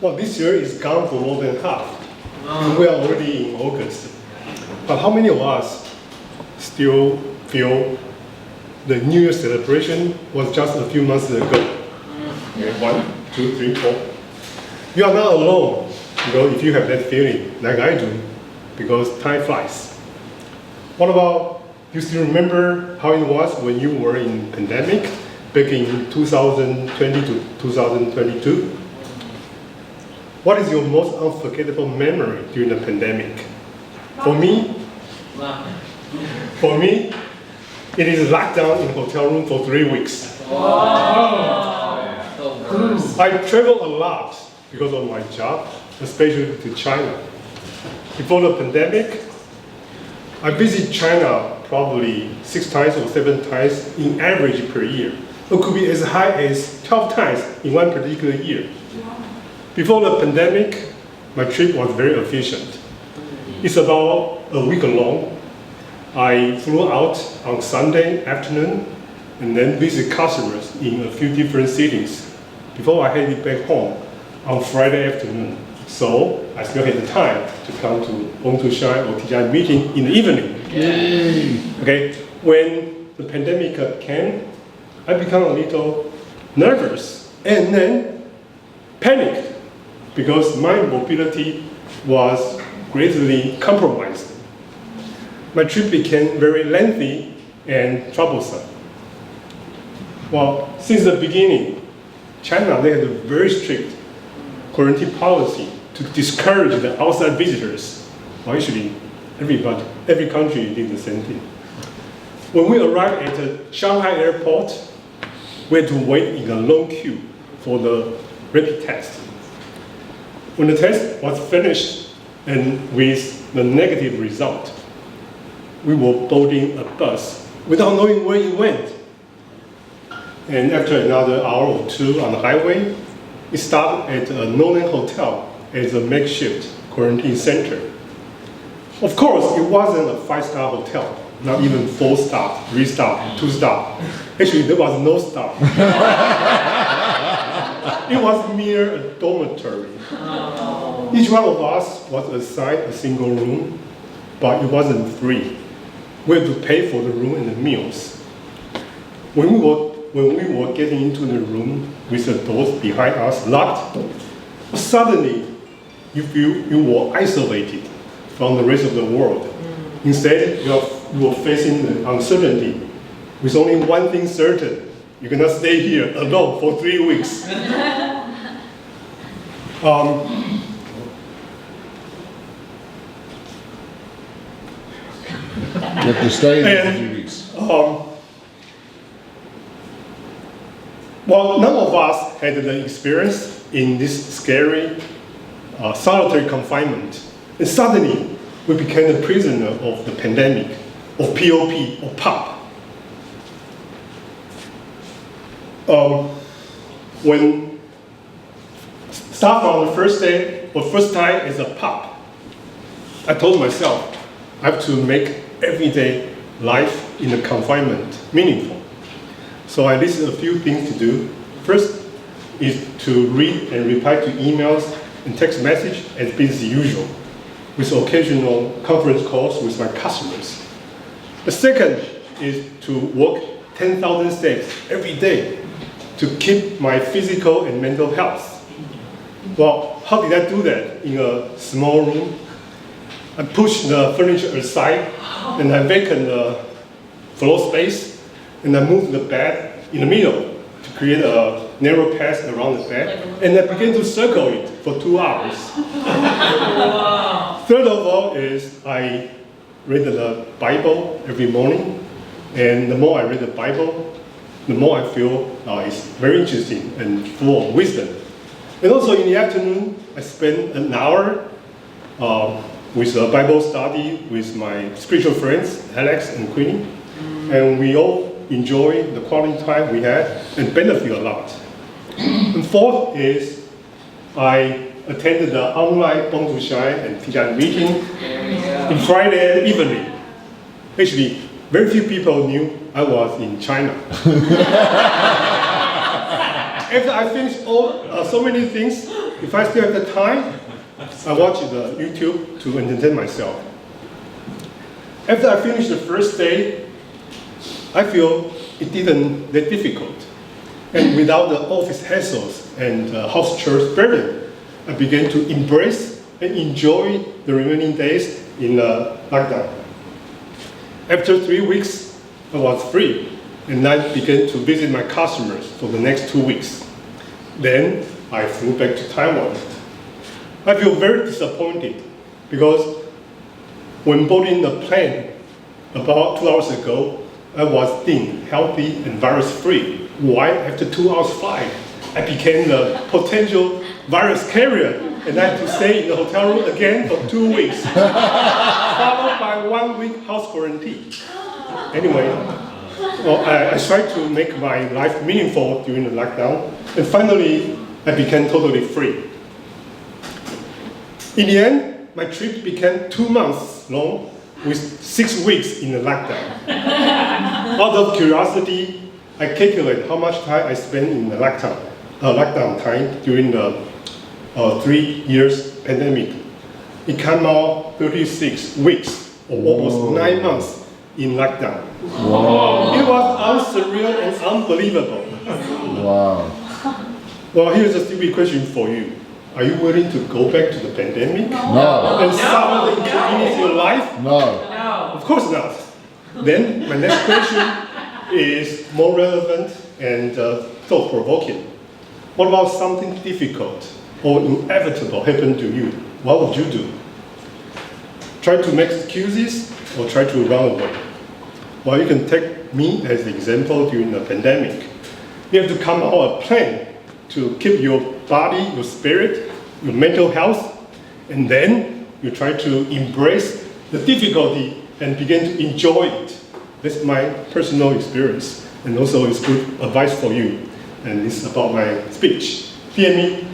Well, this year is gone for more than half. We are already in August. But how many of us still feel the New Year celebration was just a few months ago? Okay, 1, 2, 3, 4. You are not alone, if you have that feeling, like I do, because time flies. What about, you still remember how it was when you were in pandemic back in 2020 to 2022? What is your most unforgettable memory during the pandemic? For me, it is lockdown in a hotel room for 3 weeks. I travel a lot because of my job, especially to China. Before the pandemic, I visit China probably 6 times or 7 times in average per year. It could be as high as 12 times in one particular year. Before the pandemic, my trip was very efficient. It's about a week long. I flew out on Sunday afternoon and then visit customers in a few different cities before I headed back home on Friday afternoon. So I still had the time to come to Born to Shine or BtS meeting in the evening. Okay, when the pandemic came, I became a little nervous and then panicked because my mobility was greatly compromised. My trip became very lengthy and troublesome. Well, since the beginning, China, they had a very strict quarantine policy to discourage the outside visitors. Well, actually, every country did the same thing. When we arrived at the Shanghai airport, we had to wait in a long queue for the rapid test. When the test was finished and with the negative result, we were boarding a bus without knowing where it went. And after another hour or 2 on the highway, we stopped at a Nolan hotel as a makeshift quarantine center. Of course, it wasn't a 5-star hotel, not even 4-star, 3-star, 2-star. Actually, there was no star. It was mere a dormitory. Each one of us was assigned a single room, but it wasn't free. We had to pay for the room and the meals. When we were getting into the room with the doors behind us locked, suddenly you feel you were isolated from the rest of the world. Instead, you were facing the uncertainty with only one thing certain: you cannot stay here alone for 3 weeks. You have to stay there for 3 weeks. Well, none of us had the experience in this scary, solitary confinement. And suddenly, we became a prisoner of the pandemic, of POP, or POP. When start on the first day, or first time as a POP, I told myself, I have to make everyday life in the confinement meaningful. So I listed a few things to do. First is to read and reply to emails and text message as business as usual, with occasional conference calls with my customers. The second is to walk 10,000 steps every day to keep my physical and mental health. Well, how did I do that in a small room? I pushed the furniture aside and I vacant the floor space and I moved the bed in the middle to create a narrow path around the bed, and I began to circle it for 2 hours. Third of all is I read the Bible every morning, and the more I read the Bible, the more I feel it's very interesting and full of wisdom. And also in the afternoon, I spend an hour with a Bible study with my spiritual friends, Alex and Queenie, and we all enjoy the quality time we had and benefit a lot. And fourth is I attended the online Born to Shine and BtS meeting on Friday evening. Actually, very few people knew I was in China. After I finished so many things, if I still have the time, I watch the YouTube to entertain myself. After I finish the first day, I feel it didn't that difficult. And without the office hassles and house chores burden, I began to embrace and enjoy the remaining days in lockdown. After 3 weeks, I was free, and I began to visit my customers for the next 2 weeks. Then I flew back to Taiwan. I feel very disappointed because when boarding the plane about 2 hours ago, I was thin, healthy, and virus-free. Why? After 2 hours flight, I became a potential virus carrier, and I had to stay in the hotel room again for 2 weeks, followed by 1 week house quarantine. Anyway, I tried to make my life meaningful during the lockdown, and finally, I became totally free. In the end, my trip became 2 months long with 6 weeks in the lockdown. Out of curiosity, I calculated how much time I spent in the lockdown time during the 3 years pandemic. It came out 36 weeks, or almost 9 months in lockdown. Wow. It was unsurreal and unbelievable. Wow. Well, here's a stupid question for you. Are you willing to go back to the pandemic No. and suffer the inconvenience of your life? No. Of course not. Then my next question is more relevant and thought-provoking. What about something difficult or inevitable happened to you? What would you do? Try to make excuses or try to run away? Well, you can take me as the example during the pandemic. You have to come out a plan to keep your body, your spirit, your mental health, and then you try to embrace the difficulty and begin to enjoy it. That's my personal experience, and also it's good advice for you. And this is about my speech. BtS